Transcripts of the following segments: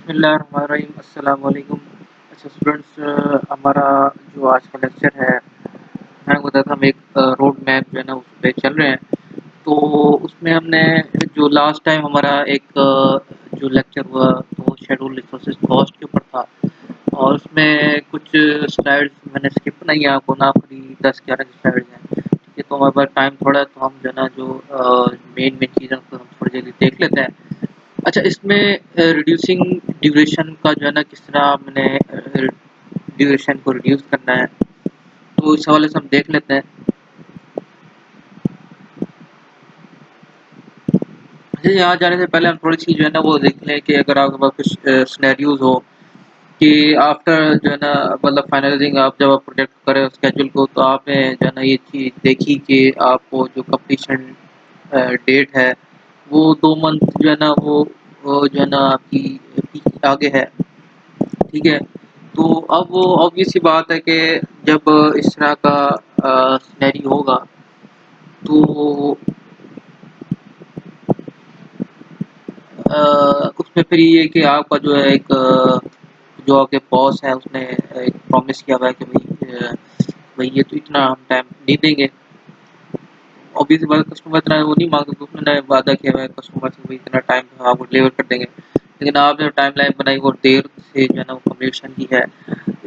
बिस्मिल्लाहिर्रहमानिर्रहीम, अस्सलाम वालेकुम। अच्छा स्टूडेंट्स, हमारा जो आज का लेक्चर है, मैंने बताया था हम एक रोड मैप जो है ना उस पे चल रहे हैं। तो उसमें हमने जो लास्ट टाइम हमारा एक जो लेक्चर हुआ तो वो शेड्यूल रिसोर्सेज कॉस्ट के ऊपर था। और उसमें कुछ स्लाइड्स मैंने स्किप बनाई हैं, आपको ना करीब 10-11 स्लाइड्स हैं। ठीक है, तो हमारे पास टाइम थोड़ा है तो हम जो है ना जो मेन मेन चीज़ें उसको हम थोड़ी जल्दी देख लेते हैं। अच्छा, इसमें रिड्यूसिंग ड्यूरेशन का जो है ना किस तरह मैंने ड्यूरेशन को रिड्यूस करना है, तो इस हवाले से हम देख लेते हैं। अच्छा, यहाँ जाने से पहले हम थोड़ी सी जो है ना वो देख लें कि अगर आपके पास कुछ सिनेरियोज हो कि आफ्टर जो है ना मतलब फाइनलाइजिंग आप जब आप प्रोजेक्ट करें स्केड्यूल को, तो आपने जो है ना ये चीज़ देखी कि आपको जो कंप्लीशन डेट है वो 2 मंथ जो है ना वो जो है ना आपकी आगे है। ठीक है, तो अब वो ऑब्वियस सी बात है कि जब इस तरह का सिनेरियो होगा तो उसमें फिर ये है कि आपका जो है एक जो आपके बॉस है उसने एक प्रॉमिस किया हुआ है कि भाई ये तो इतना हम टाइम नहीं देंगे। ऑब्वियसली बात है, कस्टमर इतना वो नहीं मांगते, तो उसने वादा किया हुआ है कस्टमर से भाई इतना टाइम हम आपको डिलीवर कर देंगे। लेकिन आपने जो टाइम लाइन बनाई वो देर से जो है ना वो कंप्लीशन की है।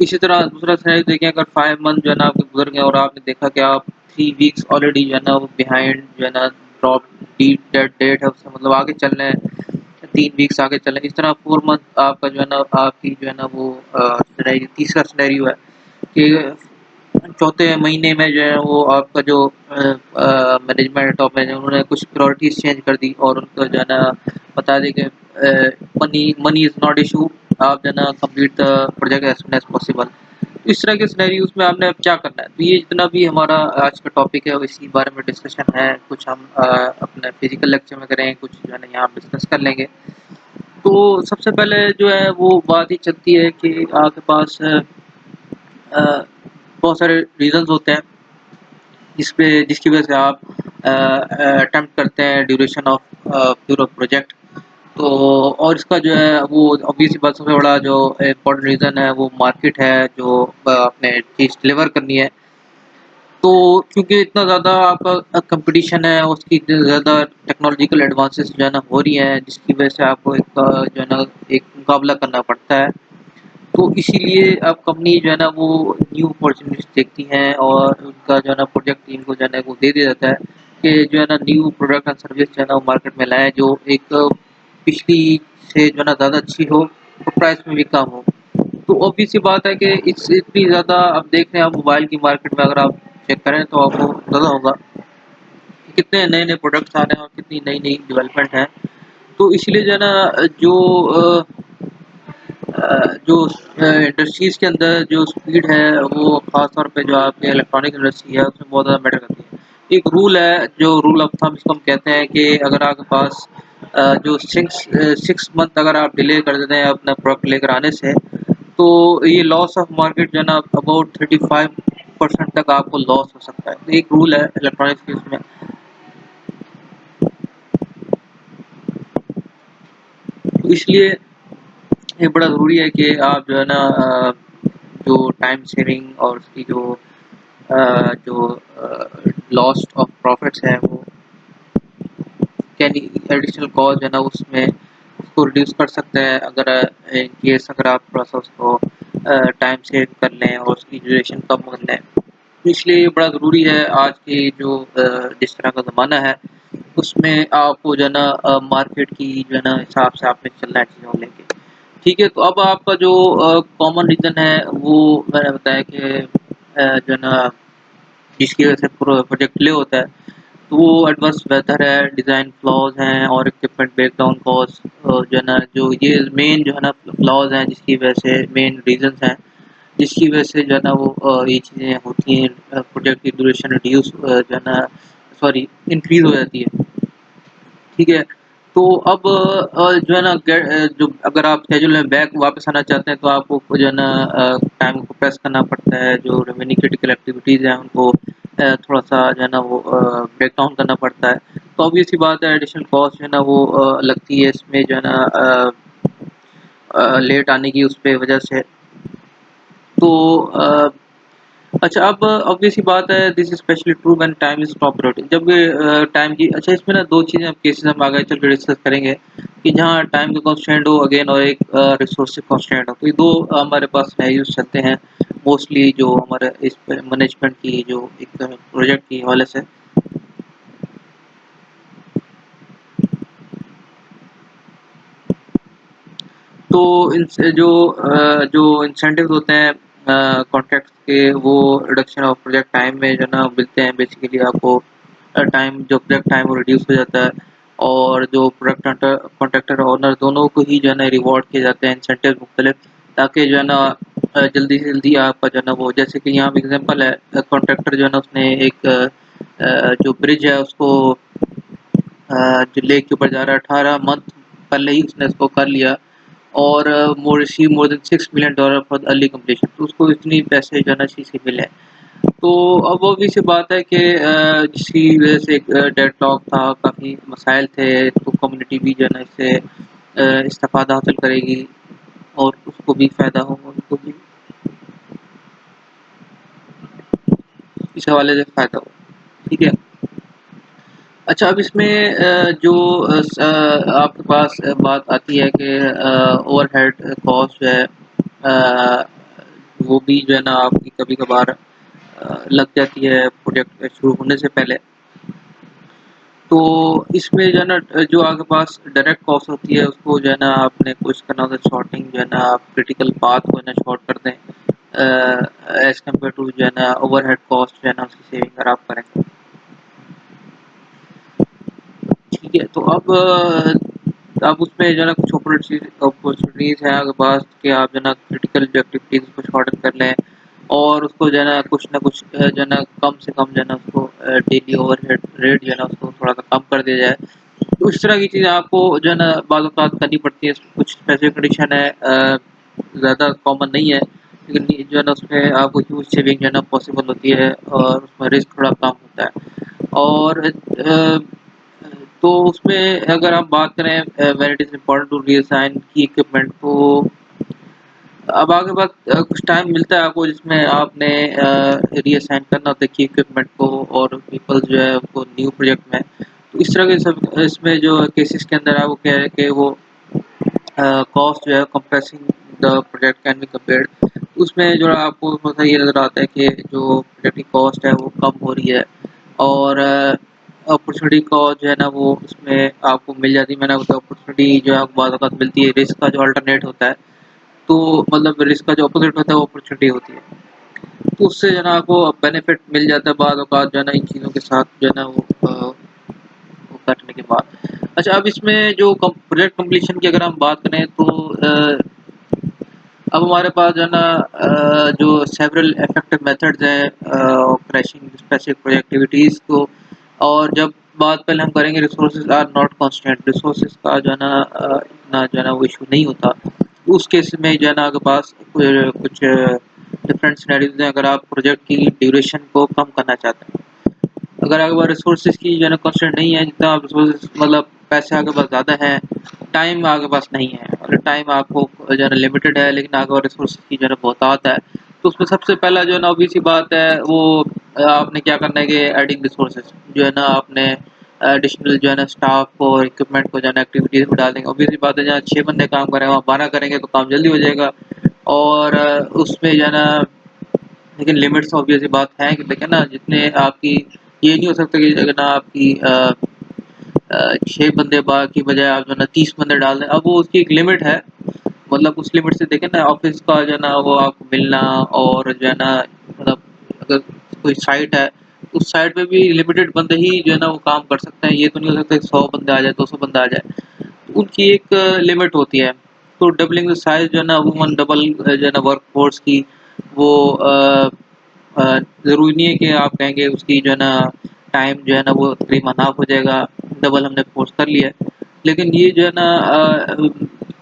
इसी तरह दूसरा सिनेरियो देखें, अगर 5 मंथ जो है ना आपके गुजर गए और आपने देखा कि आप 3 वीक्स ऑलरेडी जो है ना वो बिहाइंड जो है ना ड्रॉप डेट है उससे मतलब आगे चल रहे हैं, 3 वीक्स आगे चल रहे हैं। इस तरह 4 मंथ आपका जो है ना आपकी जो है ना वो सिनेरियो तीसरा सिनेरियो है कि चौथे महीने में जो है वो आपका जो मैनेजमेंट टॉप मैनेजमेंट उन्होंने कुछ प्रायोरिटीज चेंज कर दी और उनको जो है ना बता दें कि money money is not issue, आप जो है ना complete the project as soon as possible. इस तरह के सिनेरियोज में आपने अब क्या करना है, तो ये जितना भी हमारा आज का टॉपिक है वो इसी बारे में डिस्कशन है। कुछ हम अपने फिजिकल लेक्चर में करें, कुछ जो है ना यहाँ डिस्कस कर लेंगे। तो सबसे पहले जो है वो बात ही चलती है कि आपके पास बहुत सारे रीजंस होते हैं जिसकी वजह से आप अटेम्प्ट करते हैं ड्यूरेशन ऑफ पूरा प्रोजेक्ट। तो और इसका जो है वो ऑब्वियसली बात सबसे बड़ा जो इम्पोर्टेंट रीज़न है वो मार्केट है जो अपने चीज़ डिलीवर करनी है। तो क्योंकि इतना ज़्यादा आपका कंपटीशन है, उसकी इतनी ज़्यादा टेक्नोलॉजिकल एडवांसेस जो है ना हो रही हैं, जिसकी वजह से आपको एक जो है ना एक मुकाबला करना पड़ता है। तो इसीलिए अब कंपनी जो है ना वो न्यू अपॉर्चुनिटीज देखती हैं और उनका जो है ना प्रोजेक्ट टीम को जो है ना वो दे दिया जाता है कि जो है ना न्यू प्रोडक्ट एंड सर्विस जो है ना वो मार्केट में लाएँ जो एक पिछली से जो है ना ज़्यादा अच्छी हो और प्राइस में भी कम हो। तो ऑब्वियस सी बात है कि इस इतनी ज़्यादा अब देख रहे हैं आप मोबाइल की मार्केट में, अगर आप चेक करें तो आपको पता होगा कि कितने नए-नए प्रोडक्ट्स आ रहे हैं और कितनी नई-नई डेवलपमेंट है। तो इसलिए जो है ना जो जो इंडस्ट्रीज़ के अंदर जो स्पीड है वो ख़ास तौर पे जो आपकी इलेक्ट्रॉनिक इंडस्ट्री है उसमें बहुत ज़्यादा मैटर करती है। एक रूल है जो रूल ऑफ थंब जिसको हम कहते हैं कि अगर आपके पास जो 6 मंथ अगर आप डिले कर देते हैं अपना प्रोडक्ट लेकर आने से, तो ये लॉस ऑफ मार्केट जो है ना अबाउट 35% तक आपको लॉस हो सकता है। तो एक रूल है इलेक्ट्रॉनिक्स के उसमें। तो इसलिए ये बड़ा ज़रूरी है कि आप जो है ना जो टाइम सेविंग और उसकी जो लॉस्ट ऑफ प्रॉफिट्स है वो कैन एडिशनल कॉस्ट जो है ना उसमें उसको रिड्यूस कर सकते हैं अगर इन केस अगर आप थोड़ा सा उसको टाइम सेव कर लें और उसकी ड्यूरेशन कम कर लें। तो इसलिए ये बड़ा ज़रूरी है आज की जो जिस तरह का ज़माना है उसमें आपको जो है ना मार्केट की जो है ना हिसाब से आपने चलना है चीज़ों को लेके। ठीक है, तो अब आपका जो कॉमन रीज़न है वो मैंने बताया कि जो है ना जिसकी वजह से प्रोजेक्ट डिले होता है, तो वो एडवर्स वेदर है, डिज़ाइन फ्लॉज़ हैं और इक्विपमेंट ब्रेकडाउन कॉस्ट जो है ना जो ये मेन जो है ना फ्लॉज़ हैं जिसकी वजह से मेन रीज़न्स हैं, जिसकी वजह से जो है ना वो ये चीज़ें होती हैं, प्रोजेक्ट की ड्यूरेशन रिड्यूस जो है ना सॉरी इंक्रीज़ हो जाती है। ठीक है, तो अब जो है ना जो अगर आप शेड्यूल में बैक वापस आना चाहते हैं तो आपको जो है ना टाइम को प्रेस करना पड़ता है, जो रिमेनिंग क्रिटिकल एक्टिविटीज़ हैं उनको थोड़ा-सा जो है ना वो ब्रेक डाउन करना पड़ता है। तो ऑब्वियस सी बात है एडिशनल कॉस्ट जो है ना वो लगती है इसमें जो है ना लेट आने की उस पे वजह से। तो अच्छा, अब ऑब्वियस सी बात है, this is specially true when time is top priority. जब टाइम की, अच्छा इसमें ना दो चीज़ें, अब केसेस हम आगे चल के डिस्कस करेंगे कि जहाँ टाइम का कंस्ट्रेंट हो अगेन, और एक रिसोर्स कंस्ट्रेंट हो। तो ये दो हमारे पास सिनेरियोस चलते हैं मोस्टली, जो हमारे इस मैनेजमेंट की जो एक प्रोजेक्ट की हवाले से। तो इन जो इंसेंटिव्स होते हैं कॉन्ट्रैक्ट्स के, वो रिडक्शन ऑफ प्रोजेक्ट टाइम में जो है ना मिलते हैं। बेसिकली आपको टाइम, जो प्रोजेक्ट टाइम वो रिड्यूस हो जाता है, और जो प्रोडक्ट कॉन्ट्रैक्टर ओनर दोनों को ही जो है ना रिवॉर्ड किए जाते हैं इंसेंटिव मुख्तलिफ, ताकि जो है ना जल्दी से जल्दी आपका जो है ना वो, जैसे कि यहाँ एग्जांपल है, कॉन्ट्रैक्टर जो है ना उसने एक जो ब्रिज है उसको जो लेक के ऊपर जा रहा है, 18 मंथ पहले ही उसने इसको कर लिया, और more than $6 million for early completion. तो उसको इतनी पैसे जो है ना इसी से मिले। तो अब वो भी सी बात है कि जिसकी वजह से एक डेडलॉक था, काफ़ी मसाइल थे, तो कम्युनिटी भी जो है ना इससे इस्तेफादा हासिल करेगी, और उसको भी फ़ायदा होगा, उनको भी इस हवाले से फ़ायदा होगा। ठीक है। अच्छा, अब इसमें जो आपके पास बात आती है कि ओवरहेड कॉस्ट जो है, अ, वो भी जो है ना आपकी कभी-कभार लग जाती है प्रोजेक्ट शुरू होने से पहले। तो इसमें जो है ना जो आपके पास डायरेक्ट कॉस्ट होती है, उसको जो है ना आपने कोशिश करना होता है शॉर्टिंग, जो है ना आप क्रिटिकल पाथ को है ना शॉर्ट कर दें, एज़ कम्पेयर टू जो है ना ओवरहेड कॉस्ट जो है ना उसकी सेविंग अगर आप करें। ठीक है, तो अब उसमें जो है ना कुछ अपॉर्चुनिटीज़ हैं आपके पास कि आप जो है ना क्रिटिकल जो एक्टिविटीज़ को शॉर्टन कर लें, और उसको जो है ना कुछ ना कुछ जो है ना कम से कम जो है ना उसको डेली ओवरहेड रेट जो है ना उसको थोड़ा-सा कम कर दिया जाए। तो इस तरह की चीज़ें आपको जो है ना बाज़ औक़ात करनी पड़ती है। कुछ स्पेसिफ़िक कंडीशन है, ज़्यादा कॉमन नहीं है, लेकिन ये जो है ना उसमें आपको ह्यूज सेविंग जो है ना पॉसिबल होती है, और उसमें रिस्क थोड़ा कम होता है। और तो उसमें अगर आप बात करें when it is important to reassign key equipment, तो अब आपके पास कुछ टाइम मिलता है आपको, जिसमें आपने रीअसाइन करना होता है की इक्विपमेंट को, और पीपल जो है उनको न्यू प्रोजेक्ट में। तो इस तरह के सब इसमें जो केसेस के अंदर आपको क्या है कि वो कॉस्ट जो है compressing the project can be compared. उसमें जो है आपको थोड़ा-सा ये नज़र आता है कि जो प्रोजेक्ट की कॉस्ट है वो कम हो रही है, और अपॉर्चुनिटी कॉस्ट जो है ना वो उसमें आपको मिल जाती है। मैंने बताया अपॉर्चुनिटी जो है आपको बाद औक़ात मिलती है, रिस्क का जो अल्टरनेट होता है, तो मतलब रिस्क का जो अपोज़िट होता है वो अपॉर्चुनिटी होती है। तो उससे जो है ना आपको बेनिफिट मिल जाता है बाद औक़ात जो है ना इन चीज़ों के साथ जो है ना वो करने के बाद। अच्छा, अब इसमें जो प्रोजेक्ट कंप्लीशन की अगर हम बात करें, तो अब हमारे पास जो है ना जो सेवरल इफेक्टिव मेथड्स हैं क्रैशिंग स्पेसिफिक प्रोजेक्टिविटीज़ को। और जब बात पहले हम करेंगे, resources are not constant, resources का जो है ना इतना जो है ना वो इशू नहीं होता। उस केस में जो है ना आपके पास कुछ डिफरेंट सिनेरियोज हैं, अगर आप प्रोजेक्ट की ड्यूरेशन को कम करना चाहते हैं। अगर आपके पास रिसोर्सेज की जो है ना कंस्ट्रेंट नहीं है, जितना आप रिसोर्सेज मतलब पैसे आपके पास ज़्यादा हैं, टाइम आपके पास नहीं है, और टाइम आपको जो है ना लिमिटेड है, लेकिन आपके पास रिसोर्सेज की जो है ना बहुतायत है। तो उसमें सबसे पहला जो है ना ऑब्वियस सी बात है, वो आपने क्या करना है कि एडिंग रिसोर्सेज जो है ना आपने एडिशनल जो है ना स्टाफ और इक्विपमेंट को जो है ना एक्टिविटीज़ में डाल देंगे। ऑब्वियस सी बात है, जहाँ 6 बंदे काम कर रहे हैं वहाँ 12 करेंगे तो काम जल्दी हो जाएगा। और उसमें जो है ना, लेकिन लिमिट्स ऑब्वियस सी बात है कि देखिए ना, जितने आपकी ये नहीं हो सकता कि अगर ना आपकी 6 बंदे की बजाय आप जो है ना 30 बंदे डाल दें। अब वो उसकी एक लिमिट है, मतलब उस लिमिट से देखें ना ऑफिस का जो है ना वो आपको मिलना, और जो है ना मतलब अगर कोई साइट है, तो उस साइट पे भी लिमिटेड बंदे ही जो है ना वो काम कर सकते हैं। ये तो नहीं हो सकता कि 100 बंदे आ जाए, 200 बंदा आ जाए, तो उनकी एक लिमिट होती है। तो डबलिंग द साइज़ जो है ना वूमन डबल जो है ना वर्कफ़ोर्स की, वो ज़रूरी नहीं है कि आप कहेंगे उसकी जो है ना टाइम जो है ना वो तकरीबन हाफ़ हो जाएगा, डबल हमने फ़ोर्स कर लिया है। लेकिन ये जो है ना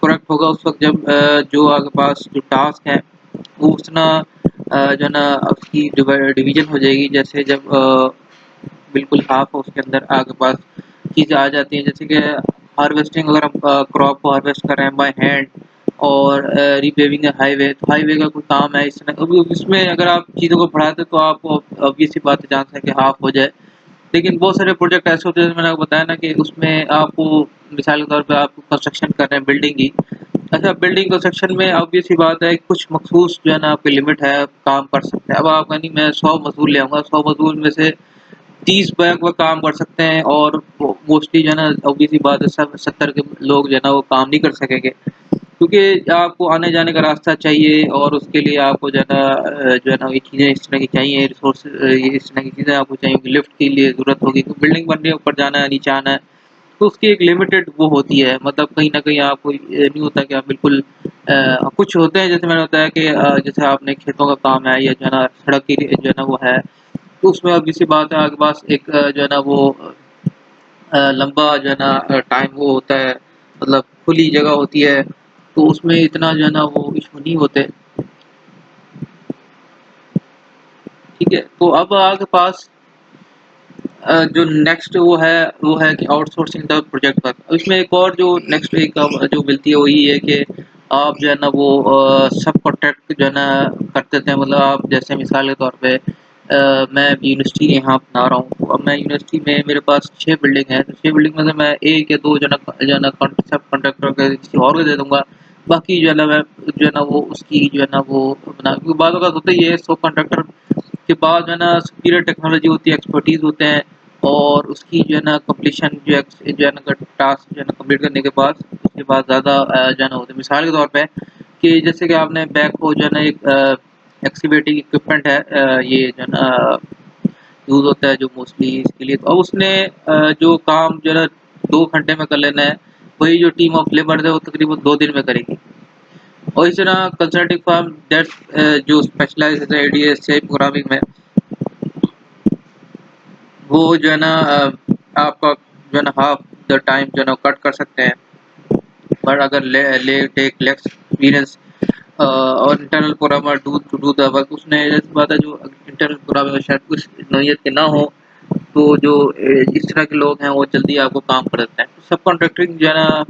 करेक्ट होगा उस वक़्त जब जो आपके पास जो टास्क है, वो उतना जो है ना उसकी डिवीज़न हो जाएगी। जैसे जब बिल्कुल हाफ उसके अंदर आपके पास चीज़ें आ जाती हैं, जैसे कि हार्वेस्टिंग, अगर हम क्रॉप को हार्वेस्ट कर रहे हैं बाय हैंड, और रिपेयरिंग हाईवे, तो हाईवे का कोई काम है इस तरह, अभी इसमें अगर आप चीज़ों को बढ़ाते तो आपको ऑब्वियस सी बात है चांस है कि हाफ हो जाए। लेकिन बहुत सारे प्रोजेक्ट ऐसे होते हैं जैसे मैंने आपको बताया ना कि उसमें आपको मिसाल के तौर पे आप कंस्ट्रक्शन कर रहे हैं बिल्डिंग की। अच्छा, बिल्डिंग कंस्ट्रक्शन में ऑब्वियस सी बात है कुछ मखसूस जो है ना आपकी लिमिट है, काम कर सकते हैं। अब आप यानी मैं 100 मज़दूर ले आऊँगा, 100 मज़दूर में से 30 बैग वो काम कर सकते हैं और मोस्टली जो है ना ऑब्वियस सी बात है सब 70 के लोग जो है ना वो काम नहीं कर सकेंगे। क्योंकि आपको आने-जाने का रास्ता चाहिए और उसके लिए आपको जो है ना जो है ना ये चीज़ें इस तरह की चाहिए, रिसोर्स ये इस तरह की चीज़ें आपको चाहिए होंगी, लिफ्ट के लिए ज़रूरत होगी, तो बिल्डिंग बन रही है, ऊपर जाना है, नीचे आना है, तो उसकी एक लिमिटेड वो होती है, मतलब कहीं न कहीं आपको ये नहीं होता कि आप बिल्कुल कुछ होते हैं जैसे मैंने बताया कि जैसे आपने खेतों का काम है या जो है ना सड़क की जो है ना वो है, तो उसमें ऑब्वियस सी बात है आपके पास एक जो है ना वो लंबा जो है ना टाइम वो होता है, मतलब खुली जगह होती है, तो उसमें इतना जो है ना वो इश्यू नहीं होते, ठीक है? तो अब आपके पास जो नेक्स्ट वो है कि आउटसोर्सिंग द प्रोजेक्ट वर्क। इसमें एक और जो नेक्स्ट एक अब जो मिलती है वो ये है कि आप जो है ना वो सब कॉन्ट्रैक्ट जो है ना कर देते हैं, मतलब आप जैसे मिसाल के तौर पे मैं अभी यूनिवर्सिटी यहाँ बना रहा हूँ, तो अब मैं यूनिवर्सिटी में मेरे पास 6 बिल्डिंग है, तो 6 बिल्डिंग में से मैं 1 या 2 जो है ना सब कॉन्ट्रैक्टर को किसी और को दे दूँगा। बाकी जो है ना मैं जो है ना वो उसकी जो है ना वो बना, क्योंकि बाद वक़्त होता ही है सब कॉन्ट्रैक्टर के पास जो है ना सुपीरियर टेक्नोलॉजी होती है, एक्सपर्टीज़ होते हैं और उसकी जो है ना कंप्लीशन जो है ना टास्क जो है ना कंप्लीट करने के बाद उसके बाद ज़्यादा जो है ना होता है। मिसाल के तौर पे कि जैसे कि आपने बैकहो जो है ना एक एक्सकैवेटिंग इक्विपमेंट है, ये जो है ना यूज़ होता है जो मोस्टली इसके लिए, तो अब उसने जो काम जो है ना 2 घंटे में कर लेना है, वही जो टीम ऑफ लेबर है वो तकरीबन 2 दिन में करेगी। और इस तरह कंसल्टिंग फर्म दैट जो स्पेशलाइज़ है एडीएस से प्रोग्रामिंग में, वो जो है ना आपका जो है ना हाफ द टाइम जो है ना कट कर सकते हैं। पर अगर ले टेक लेस एक्सपीरियंस और internal programmer do to do the work, उसने जैसी बात है जो इंटरनल प्रोग्रामर शायद कुछ नौयत के ना हो, तो जो इस तरह के लोग हैं वो जल्दी आपको काम कर देते हैं। सब कॉन्ट्रैक्टिंग जो है ना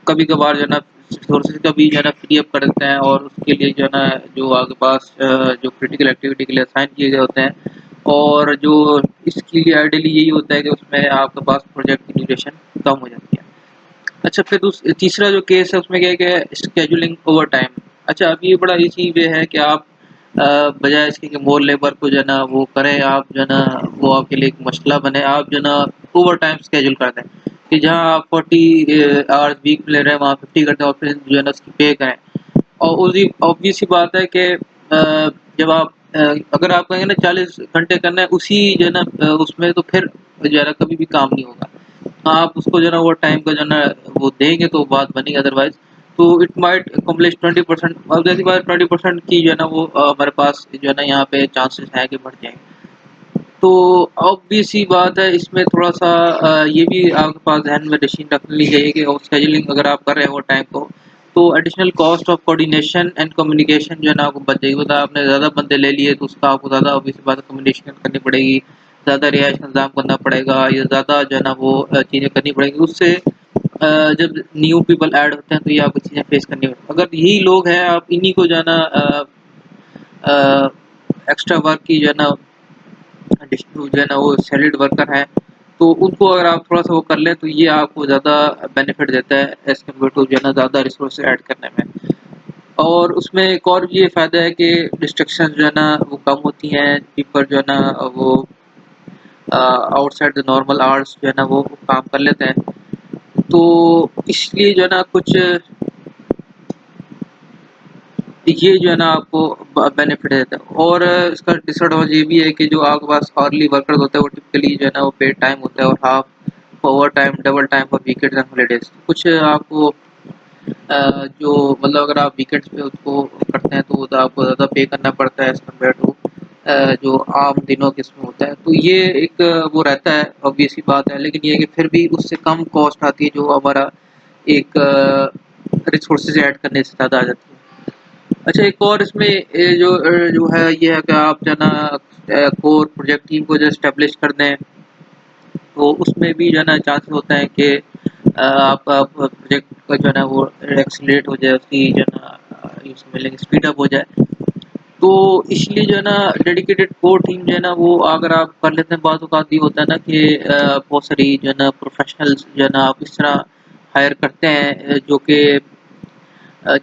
कभी कभार जो है ना रिसोर्सेज का भी जो है ना फ्री अप कर देते हैं और उसके लिए जो है ना जो आपके पास जो क्रिटिकल एक्टिविटी के लिए असाइन किए गए होते हैं, और जो इसके लिए आइडियली यही होता है कि उसमें आपके पास प्रोजेक्ट की ड्यूरेशन कम हो जाती है। अच्छा, फिर तीसरा जो केस है उसमें क्या है कि शेड्यूलिंग ओवर टाइम। अच्छा, अब ये बड़ा इजी वे है कि आप बजाय इसके कि मोर लेबर को जो है ना वो करें, आप जो है ना वो आपके लिए एक मसला बने, आप जो है ना ओवर टाइम स्केड्यूल कर दें कि जहाँ आप 40 आवर्स वीक में ले रहे हैं वहाँ 50 करते हैं और फिर जो है ना उसकी पे करें। और उसकी ऑब्वियस सी बात है कि जब आप अगर आप कहेंगे ना 40 घंटे करना है उसी जो है ना उसमें, तो फिर जो है ना कभी भी काम नहीं होगा। आप उसको जो है ना ओवर टाइम का जो है ना वो देंगे तो बात बनेगी, अदरवाइज तो इट माइट अकोम्प्लिश 20%। अब जैसी बात 20% की जो है ना वो हमारे पास जो है ना यहाँ पे चांसेस है कि बढ़ जाएंगे। तो ऑब्वियस सी बात है इसमें थोड़ा सा ये भी आपके पास ध्यान में डिसीजन रखनी चाहिए कि शेड्यूलिंग अगर आप कर रहे हो टाइम को, तो additional cost of coordination and communication जो है ना आपको बच जाएगी। मतलब आपने ज़्यादा बंदे ले लिए तो उसका आपको ज़्यादा ऑब्वियस बात है कम्युनिकेशन करनी पड़ेगी, ज़्यादा रिहाइश का इंतजाम करना पड़ेगा या ज़्यादा जो है ना वो चीज़ें करनी पड़ेंगी। उससे जब न्यू पीपल ऐड होते हैं तो ये आपको चीज़ें फेस करनी पड़ती, अगर यही लोग हैं आप इन्हीं को जो है ना एक्स्ट्रा वर्क की जो है ना जो है ना वो सैलरीड वर्कर हैं, तो उनको अगर आप थोड़ा सा वो कर लें तो ये आपको ज़्यादा बेनिफिट देता है एज़ कम्पेयर टू जो है ना ज़्यादा रिसोर्स ऐड करने में। और उसमें एक और ये फ़ायदा है कि डिस्ट्रैक्शन जो है ना वो कम होती हैं, पीपल जो है ना वो आउटसाइड द नॉर्मल आवर्स जो है ना वो काम कर लेते हैं। तो इसलिए जो है ना कुछ ये जो है ना आपको बेनिफिट देता है। और इसका डिसएडवांटेज ये भी है कि जो आपके पास अर्ली वर्कर्स होते हैं वो टिपिकली जो है ना वो पेड टाइम होता है और half over time double time for weekends and holidays. कुछ आपको जो मतलब अगर आप वीकेंड्स पे उसको करते हैं तो आपको ज़्यादा पे करना पड़ता है एज़ कम्पेयर टू जो आम दिनों के इसमें होता है। तो ये एक वो रहता है, ऑब्वियस सी बात है, लेकिन ये है कि फिर भी उससे कम कॉस्ट आती है जो हमारा एक रिसोर्सेज ऐड करने से ज़्यादा आ जाती है। अच्छा, एक और इसमें जो है ये है कि आप जो है ना कोर प्रोजेक्ट टीम को जो एस्टेब्लिश कर दें, तो उसमें भी जो है ना चांसेस होते हैं कि आपका प्रोजेक्ट का जो है ना वो एक्सीलरेट हो जाए, उसकी जो है ना यूँ समझ लें कि स्पीड अप हो जाए। तो इसलिए जो है ना डेडिकेटेड कोर टीम जो है ना वो अगर आप कर लेते हैं, बाद औक़ात ये होता है ना कि बहुत सारी जो है ना प्रोफ़ेशनल्स जो है ना आप इस तरह हायर करते हैं जो कि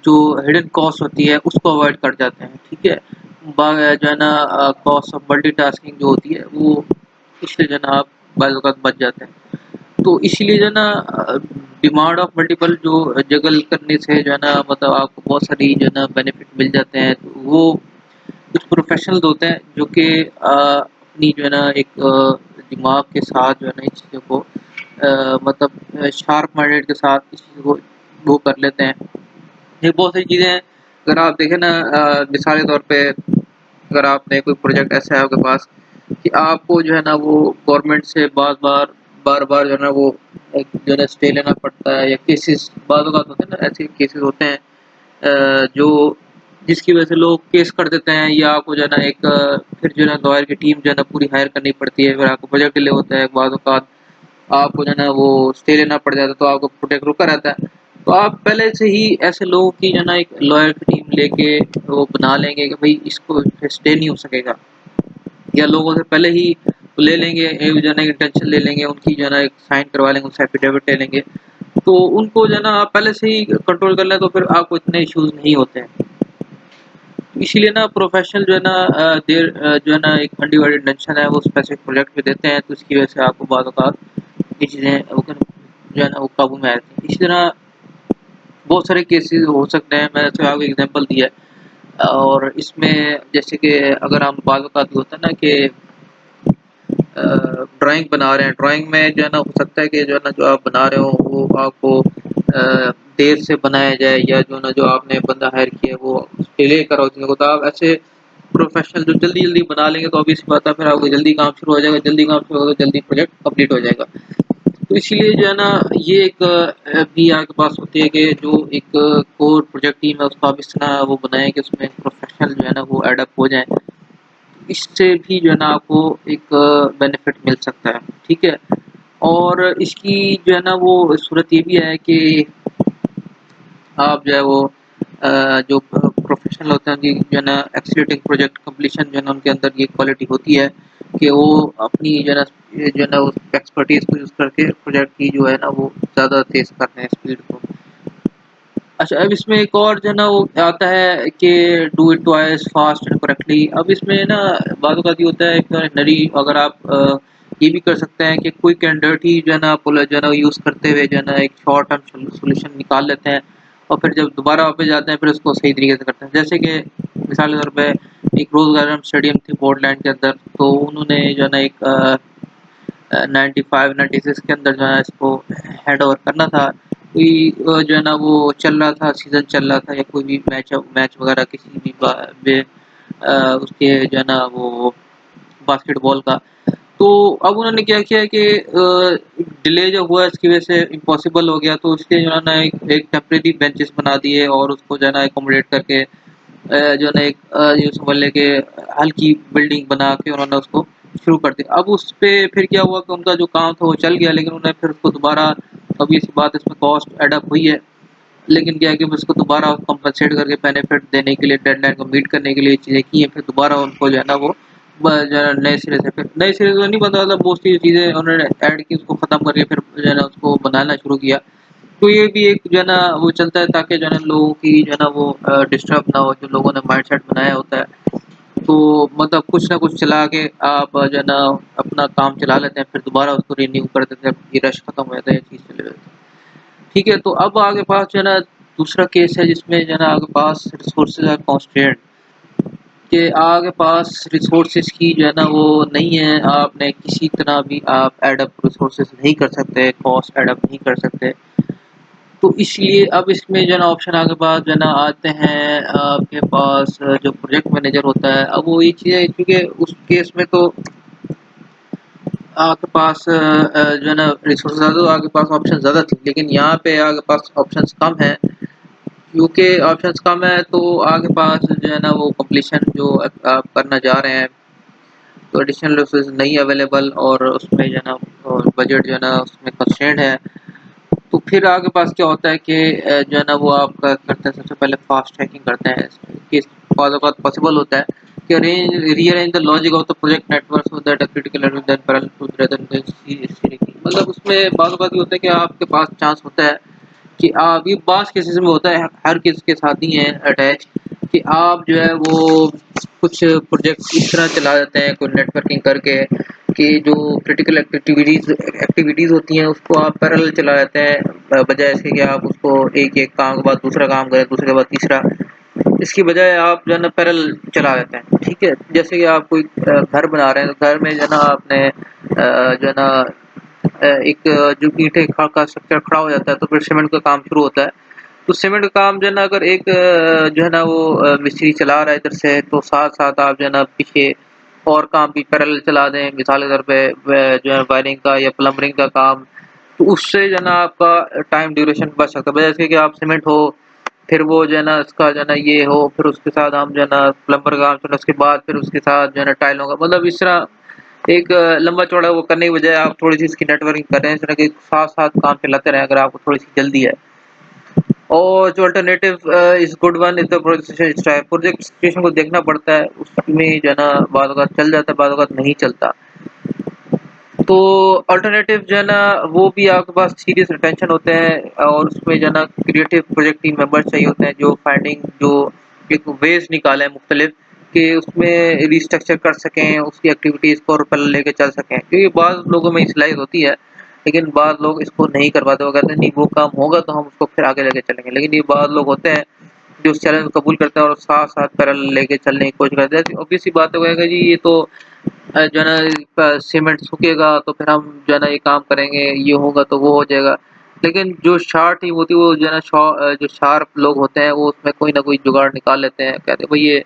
जो हिडन कॉस्ट होती है उसको अवॉइड कर जाते हैं, ठीक है? जो है ना कॉस्ट ऑफ मल्टीटास्किंग जो होती है वो इससे जो है ना आप बाद औक़ात बच जाते हैं। तो इसीलिए जो है ना डिमांड ऑफ मल्टीपल जो जगल करने से जो है ना मतलब आपको बहुत सारी जो है ना बेनिफिट मिल जाते हैं। तो वो कुछ प्रोफेशनल्स होते हैं जो कि अपनी जो है ना एक दिमाग के साथ जो है ना इस चीज़ों को मतलब शार्प माइंडेड के साथ इस चीज़ को वो कर लेते हैं। ये बहुत सारी चीज़ें हैं, अगर आप देखें ना मिसाल के तौर पे अगर आपने कोई प्रोजेक्ट ऐसा है आपके पास कि आपको जो है ना वो गवर्नमेंट से बार-बार जो है ना वो एक जो है ना स्टे लेना पड़ता है, या केसेस बाद औक़ात होते हैं ना, ऐसे केसेस होते हैं जो जिसकी वजह से लोग केस कर देते हैं, या आपको जो है ना एक फिर जो है ना लॉयर की टीम जो है ना पूरी हायर करनी पड़ती है, फिर आपको प्रोजेक्ट डिले होता है, बाद औक़ात आपको जो है ना वो स्टे लेना पड़ जाता है, तो आपका प्रोजेक्ट रुका रहता है। तो आप पहले से ही ऐसे लोगों की जो है ना एक लॉयर की टीम लेके वो बना लेंगे कि भई इसको फिर स्टे नहीं हो सकेगा, या लोगों से पहले ही ले लेंगे, एक जो है ना इंटेंशन ले लेंगे, उनकी जो है ना एक साइन करवा लेंगे, उनसे एफिडेविट ले लेंगे। तो उनको जो है ना आप पहले से ही कंट्रोल कर लें तो फिर आपको इतने इश्यूज़ नहीं होते हैं। इसीलिए ना प्रोफ़ेशनल जो है ना जो है ना एक अनडिवाइडेड अटेंशन है वो स्पेसिफिक प्रोजेक्ट पे देते हैं, तो इसकी वजह से आपको बाद औक़ात ये चीज़ें वो जो है ना वो काबू में आ जाती हैं। इसी तरह बहुत सारे केसेस हो सकते हैं, मैंने तो आपको एग्ज़ाम्पल दिया है। और इसमें जैसे कि अगर हम बाद औक़ात होता है ना कि ड्राइंग बना रहे हैं, ड्राइंग में जो है ना हो सकता है कि जो है ना जो आप बना रहे हो वो आपको देर से बनाया जाए, या जो है ना जो आपने बंदा हायर किया है वो डिले करा हो चीज़ों को। तो आप ऐसे प्रोफ़ेशनल जो जल्दी-जल्दी बना लेंगे तो ऑब्वियस सी बात है फिर आपको जल्दी काम शुरू हो जाएगा, जल्दी काम शुरू होगा तो जल्दी प्रोजेक्ट कंप्लीट हो जाएगा। तो इसीलिए जो है ना ये एक भी आपके पास होती है कि जो एक कोर प्रोजेक्ट टीम है उसको आप इस तरह वो बनाएँ कि उसमें प्रोफ़ेशनल जो है ना वो एडॉप्ट हो जाएँ। इससे भी जो है ना आपको एक बेनिफिट मिल सकता है, ठीक है? और इसकी जो है ना वो सूरत ये भी है कि आप जो है वो जो प्रोफ़ेशनल होते हैं उनकी जो है ना एक्सीलेटिंग प्रोजेक्ट कंप्लीशन जो है ना उनके अंदर ये क्वालिटी होती है कि वो अपनी जो है ना ये जो है ना उस एक्सपर्टीज़ को यूज़ करके प्रोजेक्ट की जो है ना वो ज़्यादा तेज़ करते हैं स्पीड को। अच्छा, अब इसमें एक और जो है ना वो आता है कि do it twice fast and correctly. अब इसमें ना बाद-ओ-बाद ये होता है एक नरी अगर आप ये भी कर सकते हैं कि क्विक एंड डर्टी जो है ना आप जो है ना यूज़ करते हुए जो है ना एक शॉर्ट टर्म सॉल्यूशन निकाल लेते हैं, और फिर जब दोबारा वापस जाते हैं फिर उसको सही तरीके से करते हैं। जैसे कि मिसाल के तौर पे एक रोज़ गार्डन स्टेडियम थी पोर्टलैंड के अंदर, तो उन्होंने जो है ना एक 95-96 के अंदर जो है इसको हैंडओवर करना था। कोई जो है ना वो चल रहा था, सीज़न चल रहा था, या कोई भी मैच वगैरह किसी भी उसके जो है ना वो बास्केटबॉल का। तो अब उन्होंने क्या किया कि डिले जो हुआ इसकी वजह से इम्पॉसिबल हो गया, तो इसलिए जो है ना एक एक टेम्परेरी बेंचेस बना दिए और उसको जो है ना अकोमोडेट करके जो है ना एक यूँ समझ लें कि हल्की बिल्डिंग बना के उन्होंने उसको शुरू कर दिया। अब उसपे फिर क्या हुआ कि उनका जो काम था वो चल गया, लेकिन उन्होंने फिर उसको दोबारा, ऑब्वियस सी बात है इसमें कॉस्ट एड अप हुई है। लेकिन क्या है कि उसको दोबारा कम्पेंसेट करके बेनिफिट देने के लिए, डेडलाइन को मीट करने के लिए चीज़ें की हैं, फिर दोबारा उनको जो है ना वो जो है नए सिरे से तो नहीं बना, मतलब मोस्टली चीज़ें उन्होंने ऐड की, उसको ख़त्म करके फिर जो है ना उसको बनाना शुरू किया। तो ये भी एक जो है ना वो चलता है ताकि जो है ना लोगों की जो है ना वो डिस्टर्ब ना हो, जो लोगों ने माइंडसेट बनाया होता है। तो मतलब कुछ ना कुछ चला के आप जो है ना अपना काम चला लेते हैं, फिर दोबारा उसको रिन्यू कर देते हैं, ये रश खत्म हो जाता है, ये चीज़ चले जाती है। ठीक है, तो अब आगे पास जो है ना दूसरा केस है जिसमें जो है ना आपके पास रिसोर्सेज़ आर कॉन्स्ट्रेंट, कि आपके पास रिसोर्सेज़ की जो है ना वो नहीं है, आपने किसी तरह भी आप एड अप रिसोर्सेज़ नहीं कर सकते, कॉस्ट एड अप नहीं कर सकते। तो इसलिए अब इसमें जो है ना ऑप्शन आगे बाद जो है ना आते हैं आपके पास जो प्रोजेक्ट मैनेजर होता है। अब वो ये चीज़ें क्योंकि उस केस में तो आपके पास जो है ना रिसोर्स ज़्यादा, तो आपके पास ऑप्शन ज़्यादा थी, लेकिन यहाँ पे आपके पास ऑप्शंस कम हैं। क्योंकि ऑप्शंस कम है तो आपके पास जो है ना वो कंप्लीशन जो आप करना चाह रहे हैं, तो एडिशनल रिसोर्स नहीं अवेलेबल, और उसमें जो है ना और बजट जो है ना उसमें कंस्ट्रेंट है। तो फिर आगे पास क्या होता है कि जो है ना वो आप करते हैं सबसे पहले फास्ट ट्रैकिंग करते हैं कि बाद औक़ात पॉसिबल होता है कि rearrange the logic of the project network so that a critical error then parallel to rather than series मतलब उसमें बाद औक़ात ये होता है कि आपके पास चांस होता है कि आप ये बास केसेस में होता है हर केस के साथ नहीं है अटैच कि आप जो है वो कुछ प्रोजेक्ट इस तरह चला देते हैं कोई नेटवर्किंग करके कि जो क्रिटिकल एक्टिविटीज़ होती हैं उसको आप पैरेलल चला देते हैं बजाय इसके कि आप उसको एक-एक काम के बाद दूसरा काम करें, दूसरे के बाद तीसरा। इसकी बजाय आप जो है ना पैरेलल चला देते हैं, ठीक है? जैसे कि आप कोई घर बना रहे हैं, तो घर में जो है ना आपने जो है ना एक जो ईंटें का स्ट्रक्चर खड़ा हो जाता है तो फिर सीमेंट का काम शुरू होता है। तो सीमेंट का काम जो है ना अगर एक जो है ना वो मिस्त्री चला रहा है इधर से तो साथ-साथ आप जो है ना पीछे और काम भी पैरेलल चला दें मिसाल के तौर पे जो है वायरिंग का या प्लम्बिंग का काम, तो उससे जो है ना आपका टाइम ड्यूरेशन बच सकता है। बजाय इसके कि आप सीमेंट हो, फिर वो जो है ना इसका जो है ना ये हो, फिर उसके साथ हम जो है ना प्लम्बर का काम फिर उसके बाद फिर उसके साथ जो है ना टाइलों का मतलब इस तरह एक लंबा-चौड़ा वो करने की बजाय आप थोड़ी-सी इसकी नेटवर्किंग कर रहे हैं, इस तरह के साथ-साथ काम चलाते रहें अगर आपको थोड़ी-सी जल्दी है। और जो alternative is good one is the project situation को देखना पड़ता है, उसमें जो है ना बाद औक़ात चल जाता है, बाद औक़ात नहीं चलता। तो अल्टरनेटिव जो है ना वो भी आपके पास सीरियस रिटेंशन होते हैं और उसमें जो है ना क्रिएटिव प्रोजेक्ट टीम मेंबर्स चाहिए होते हैं जो फाइंडिंग जो एक वेज़ निकालें मुख्तलिफ कि उसमें रिस्ट्रक्चर कर सकें, उसकी एक्टिविटीज़ को और पल लेके चल सकें। क्योंकि बाज़ लोगों में सलाहियत होती है, लेकिन बाज़ लोग इसको नहीं कर पाते। वो कहते हैं नहीं वो काम होगा तो हम उसको फिर आगे लेके चलेंगे। लेकिन ये बाज़ लोग होते हैं जो उस चैलेंज को कबूल करते हैं और साथ-साथ पैरेलल लेके चलने की कोशिश करते हैं। ऑब्वियस सी बात है वो कहेगा जी ये तो जो है ना सीमेंट सूखेगा तो फिर हम जो है ना ये काम करेंगे, ये होगा तो वो हो जाएगा। लेकिन जो शार्प टीम होती है वो जो है ना जो शार्प लोग होते हैं वो उसमें कोई ना कोई जुगाड़ निकाल लेते हैं। कहते हैं भई ये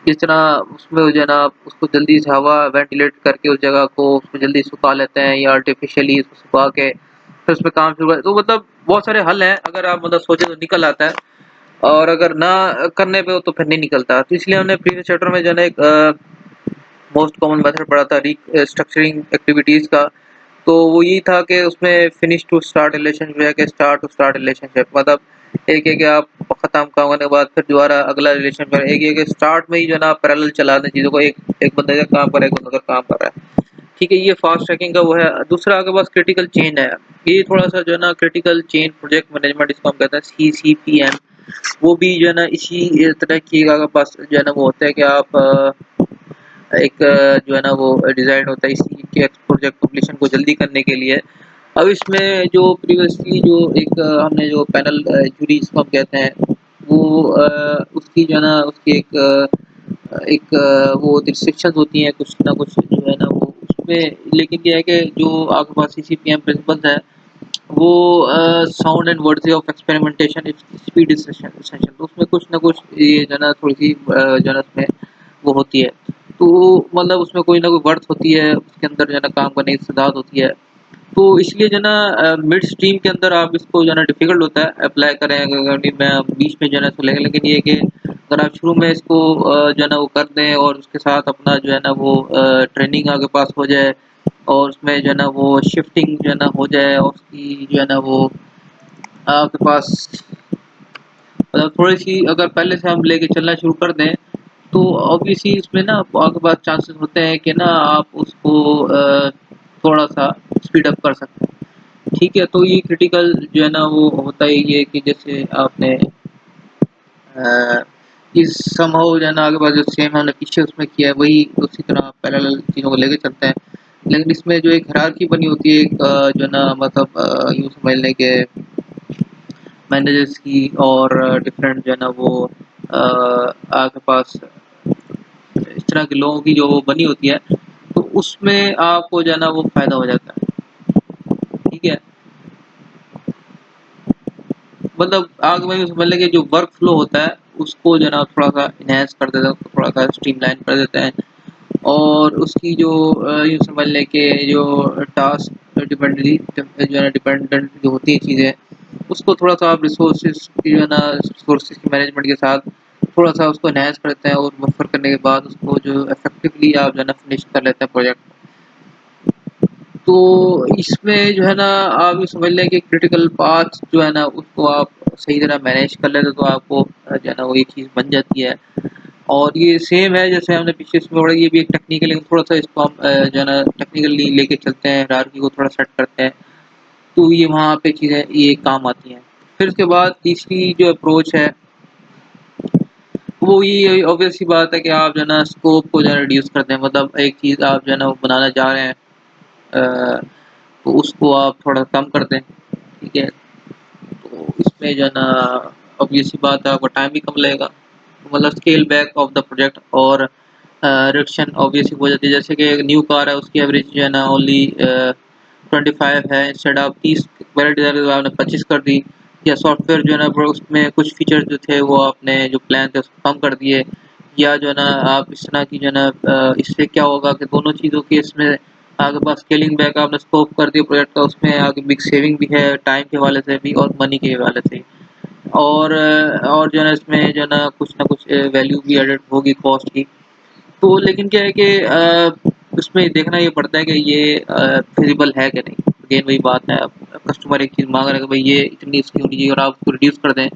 जिस तरह उसमें जो है ना आप उसको जल्दी से हवा वेंटिलेट करके उस जगह को उसमें जल्दी सुखा लेते हैं या आर्टिफ़िशियली उसको सुखा के फिर उसमें काम शुरू करें। तो मतलब बहुत सारे हल हैं, अगर आप मतलब सोचें तो निकल आता है और अगर ना करने पे हो तो फिर नहीं निकलता। तो इसलिए हमने प्रीवियस चैप्टर में जो है ना एक मोस्ट कॉमन मेथड पढ़ा था स्ट्रक्चरिंग एक्टिविटीज़ का। तो वो यही था कि उसमें फिनिश टू स्टार्ट रिलेशनशिप है कि स्टार्ट टू स्टार्ट रिलेशनशिप मतलब एक है कि आप खत्म काम करने के बाद फिर दोबारा अगला रिलेशन पर एक ये कि स्टार्ट में ही जो है ना आप पैरेलल चला दें चीज़ों को एक एक बंदा इधर काम कर रहा है, एक बंदा उधर काम कर रहा है। ठीक है, ये फास्ट ट्रैकिंग का वो है। दूसरा आपके पास क्रिटिकल चेन है। ये थोड़ा-सा जो है ना क्रिटिकल चेन प्रोजेक्ट मैनेजमेंट इसको हम कहते हैं सीसीपीएम। वो भी जो है ना इसी तरह की आपके पास जो है ना वो होता है कि आप एक जो है ना वो डिज़ाइन होता है इसी के प्रोजेक्ट कंप्लीशन को जल्दी करने के लिए। अब इसमें जो प्रीवियसली जो एक हमने जो पैनल जूरी जिसको हम कहते हैं, वो उसकी जो है ना उसकी एक वो रिस्ट्रिक्शंस होती हैं कुछ ना कुछ जो है ना वो उसमें लेकिन क्या है कि जो आपके पास सीसीपीएम प्रिंसिपल्स हैं, वो sound and worthy of experimentation if speed is essential तो उसमें कुछ ना कुछ ये जो है ना थोड़ी-सी जो है ना उसमें वो होती है। तो मतलब उसमें कोई ना कोई वर्थ होती है, उसके अंदर जो है ना काम करने की सदात होती है। तो इसलिए जो है ना मिड स्ट्रीम के अंदर आप इसको जो है ना डिफ़िकल्ट होता है अप्लाई करें अगर मैं बीच में जो है ना इसको लेंगे लेकिन ये है कि अगर आप शुरू में इसको जो है ना वो कर दें और उसके साथ अपना जो है ना वो ट्रेनिंग आपके पास हो जाए और उसमें जो है ना वो शिफ्टिंग जो है ना हो जाए और उसकी जो है ना वो आपके पास मतलब थोड़ी-सी अगर पहले से हम लेके चलना शुरू कर दें, तो ऑब्वियसली इसमें ना आपके पास चांसेस होते हैं कि ना आप उसको थोड़ा-सा स्पीड अप कर सकते हैं। ठीक है, तो ये क्रिटिकल जो है ना वो होता ही ये है कि जैसे आपने अ, इस समहाउ जो है ना आपके पास जो सेम हमने पीछे उसमें किया है वही उसी तरह पैरेलल चीज़ों को लेके चलते हैं। लेकिन इसमें जो एक हायरार्की बनी होती है एक जो है ना मतलब यूँ समझ लें कि मैनेजर्स की और डिफरेंट जो है ना वो आपके पास इस तरह के लोगों की जो वो बनी होती है, तो उसमें आपको जो है ना वो फ़ायदा हो जाता है। ठीक है? मतलब आगे में यूँ समझ लें कि जो वर्क फ्लो होता है, उसको जो है ना थोड़ा-सा एनहांस कर देते हैं, उसको थोड़ा-सा स्ट्रीमलाइन कर देते हैं और उसकी जो यूँ समझ लें कि जो टास्क जो है ना डिपेंडेंट जो होती हैं चीज़ें, उसको थोड़ा-सा आप रिसोर्सेज़ की जो है ना रिसोर्सेज़ के मैनेजमेंट के साथ थोड़ा-सा उसको एनहांस कर देते हैं और बफर करने के बाद उसको जो इफेक्टिवली आप जो है ना फिनिश कर लेते हैं प्रोजेक्ट। तो इसमें जो है ना आप ये समझ लें कि क्रिटिकल पाथ जो है ना उसको आप सही तरह मैनेज कर लेते तो आपको जो है ना वो ये चीज़ बन जाती है। और ये सेम है जैसे हमने पिछले इसमें पढ़ा, ये भी एक टेक्निक है लेकिन थोड़ा-सा इसको हम जो है ना टेक्निकली लेके चलते हैं, हायरार्की को थोड़ा सेट करते हैं, तो ये वहाँ पे चीज़ें ये काम आती हैं। फिर उसके बाद तीसरी जो अप्रोच है, वो ये ऑब्वियस सी बात है कि आप जो है ना स्कोप को जो है रिड्यूस कर दें। मतलब एक चीज़ आप जो है ना वो बनाना चाह रहे हैं, अ, तो उसको आप थोड़ा कम कर दें, ठीक है? तो इसमें जो है ना ऑब्वियस सी बात है आपका टाइम भी कम लगेगा। तो मतलब scale back of the project और रिडक्शन ऑब्वियसली हो जाती है। जैसे कि एक न्यू कार है उसकी एवरेज जो है ना ओनली 25 है, इंस्टेड आप 30 पहले डिज़ाइन में आपने 25 कर दी, या सॉफ्टवेयर जो है ना उसमें कुछ फीचर्स जो थे वो आपने जो प्लान थे उसको कम कर दिए, या जो है ना आप इस तरह की जो है ना इससे क्या होगा कि दोनों चीज़ों के इसमें आपके पास स्केलिंग बैक आपने स्कोप कर दिया प्रोजेक्ट का, उसमें आगे बिग सेविंग भी है टाइम के हवाले से भी और मनी के हवाले से। और जो है ना इसमें जो है ना कुछ वैल्यू भी एडेड होगी कॉस्ट की। तो लेकिन क्या है कि उसमें देखना ये पड़ता है कि ये फिज़िबल है कि नहीं। अगेन वही बात है, अब कस्टमर एक चीज़ माँग रहा है कि भाई ये इतनी इसकी होनी चाहिए और आप उसको रिड्यूस कर दें,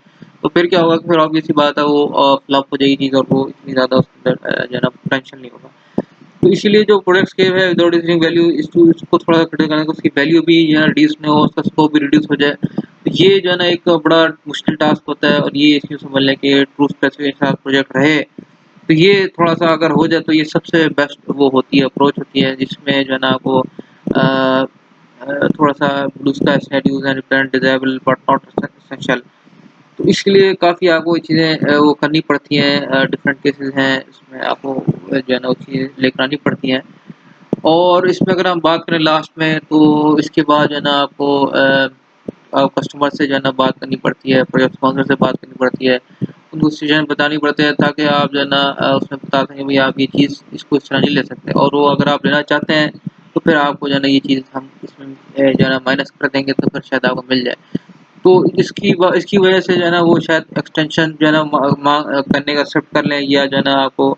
तो फिर क्या होगा कि फिर ऑब्वियस सी बात है वो फ्लॉप हो जाएगी चीज़ और वो इतनी ज़्यादा उसके अंदर जो है ना पोटेंशियल नहीं होगा। तो इसीलिए जो प्रोडक्ट स्केप है विदाउट रीजनिंग वैल्यू इसको थोड़ा क्रिटिकल करना है कि उसकी वैल्यू भी जो है रिड्यूस ना हो, उसका स्कोप भी रिड्यूस हो जाए। तो ये जो है ना एक बड़ा मुश्किल टास्क होता है और ये इसमें समझ लें कि ट्रू स्पेसिफिक के साथ प्रोजेक्ट रहे, तो ये थोड़ा-सा अगर हो जाए तो ये सबसे बेस्ट वो होती है अप्रोच होती है जिसमें जो है ना आपको थोड़ा-सा blue sky schedules and repair desirable but not essential. तो इसके लिए काफ़ी आपको चीज़ें वो करनी पड़ती हैं, डिफरेंट केसेज़ हैं इसमें आपको जो है ना वो चीज़ें लेकर आनी पड़ती हैं। और इसमें अगर हम बात करें लास्ट में तो इसके बाद जो है ना आपको कस्टमर से जो है ना बात करनी पड़ती है, प्रोजेक्ट स्पॉन्सर से बात करनी पड़ती है, उनको सिचुएशन बतानी पड़ती है ताकि आप जो है ना उसमें बता सकें भई आप ये चीज़ इसको इस तरह नहीं ले सकते, और वो अगर आप लेना चाहते हैं तो फिर आपको जो है ना ये चीज़ हम इसमें जो है ना माइनस कर देंगे तो फिर शायद आपको मिल जाए। तो इसकी वजह से जो है ना वो शायद एक्सटेंशन जो है ना करने का एक्सेप्ट कर लें, या जो है ना आपको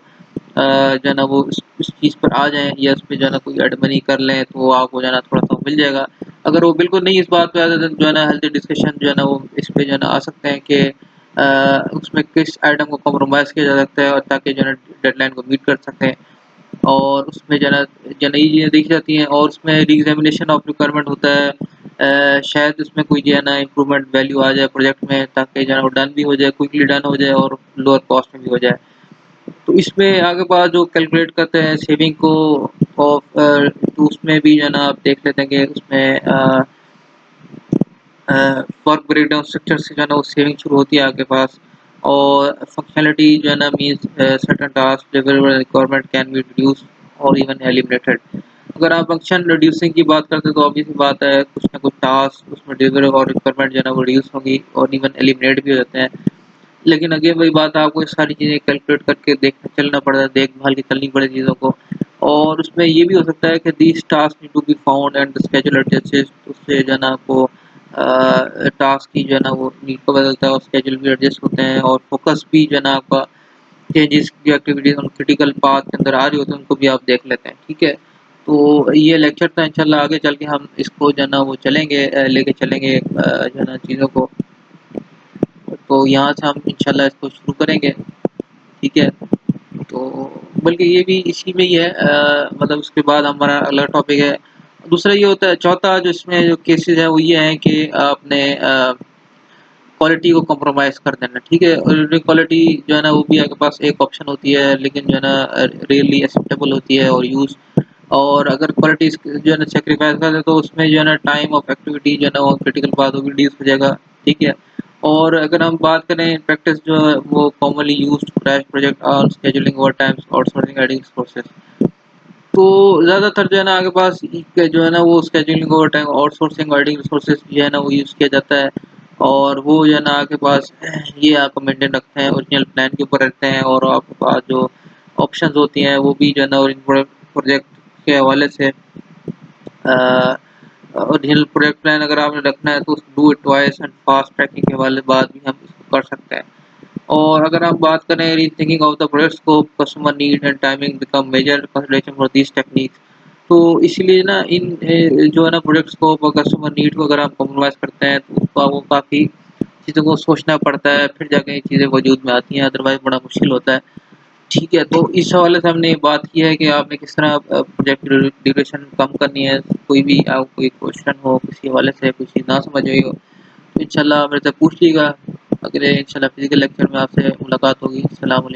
जो है ना वो इस चीज़ पर आ जाएँ या उसपे जो है ना कोई एड मनी कर लें तो वो आपको जो है ना थोड़ा-सा मिल जाएगा। अगर वो बिल्कुल नहीं इस बात पे आ जाते तो जो है ना हेल्दी डिस्कशन जो है ना वो इस पे जो है ना आ सकते हैं कि उसमें किस आइटम को कॉम्प्रोमाइज़ किया जा सकता है और ताकि जो है ना डेडलाइन को मीट कर सकें। और उसमें जो नई चीज़ें देखी जाती हैं और उसमें री-एग्ज़ामिनेशन ऑफ रिक्वायरमेंट होता है। शायद उसमें कोई जो है ना इम्प्रूवमेंट वैल्यू आ जाए प्रोजेक्ट में ताकि जो है ना वो डन भी हो जाए, क्विकली डन हो जाए और लोअर कॉस्ट में भी हो जाए। तो इसमें आगे बाद जो कैलकुलेट करते हैं सेविंग को तो उसमें भी जो है ना आप देख लेते हैं कि उसमें वर्क ब्रेकडाउन स्ट्रक्चर से जो है ना वो सेविंग शुरू होती है आपके पास। और फंक्शनैलिटी जो है ना means certain task deliverable requirement can be reduced और इवन एलिमिनेटेड। अगर आप फंक्शन रिड्यूसिंग की बात करते हैं तो ऑब्वियस सी बात है कुछ ना कुछ टास्क उसमें डिलीवरेबल और रिक्वायरमेंट जो है ना वो रिड्यूस होंगी और इवन एलिमिनेट भी हो जाते हैं। लेकिन अगेन वही बात है आपको ये सारी चीज़ें कैलकुलेट करके देख चलना पड़ता है, देखभाल के चलनी पड़े चीज़ों को। और उसमें ये भी हो सकता है कि these task need to be found and the schedule adjusted, उससे जो है ना आपको टास्क की जो है ना वो नीड को बदलता है और शेड्यूल भी एडजस्ट होते हैं और फ़ोकस भी जो है ना आपका चेंजेस की एक्टिविटीज़ उन क्रिटिकल पाथ के अंदर आ रही होती है उनको भी आप देख लेते हैं, ठीक है? तो ये लेक्चर था, इंशाल्लाह आगे चल के हम इसको जो है ना वो चलेंगे लेके चलेंगे जो है ना चीज़ों को। तो यहाँ से हम इंशाल्लाह इसको शुरू करेंगे, ठीक है? तो बल्कि ये भी इसी में ही है, मतलब उसके बाद हमारा अगला टॉपिक है। दूसरा ये होता है, चौथा जो इसमें जो केसेज़ हैं वो ये हैं कि आपने क्वालिटी को कॉम्प्रोमाइज़ कर देना, ठीक है? और क्वालिटी जो है ना वो भी आपके पास एक ऑप्शन होती है लेकिन जो है ना रेयरली एक्सेप्टेबल होती है और और अगर क्वालिटी जो है ना सैक्रिफाइस कर दे तो उसमें जो है ना टाइम ऑफ एक्टिविटी जो है ना वो क्रिटिकल पाथ वो भी रिड्यूस हो जाएगा, ठीक है? और अगर हम बात करें प्रैक्टिस जो है वो कॉमनली यूज्ड क्रैश प्रोजेक्ट और शेड्यूलिंग ओवरटाइम्स आउटसोर्सिंग एडिंग रिसोर्सेज। तो ज़्यादातर जो है ना आपके पास जो है ना वो scheduling overtime outsourcing adding resources जो है ना वो यूज़ किया जाता है। और वो जो है ना आपके पास ये आपका मेंटेन रखते हैं, ओरिजिनल प्लान के ऊपर रखते हैं और आपके पास जो ऑप्शंस होती हैं वो भी जो है ना प्रोजेक्ट के हवाले से ओरिजिनल प्रोजेक्ट प्लान अगर आपने रखना है तो do it twice and fast tracking के वाले बाद भी हम इसको कर सकते हैं। और अगर हम बात करें rethinking of the project scope, customer need and timing become major consideration for these techniques. तो इसलिए ना इन जो है ना प्रोजेक्ट स्कोप और कस्टमर नीड को अगर आप कॉम्प्रोमाइज़ करते हैं तो वो काफ़ी चीज़ों को सोचना पड़ता है, फिर जाके ये चीज़ें वजूद में आती हैं, अदरवाइज़ बड़ा मुश्किल होता है। ठीक है, तो इस हवाले से हमने बात की है कि आपने किस तरह प्रोजेक्ट ड्यूरेशन कम करनी है। कोई भी कोई क्वेश्चन हो, किसी हवाले से कोई चीज़ ना समझ आई हो, तो इंशाल्लाह मेरे से पूछ लीजिएगा। अगले इंशाल्लाह फिज़िकल लेक्चर में आपसे मुलाकात होगी। सलाम अलैकुम।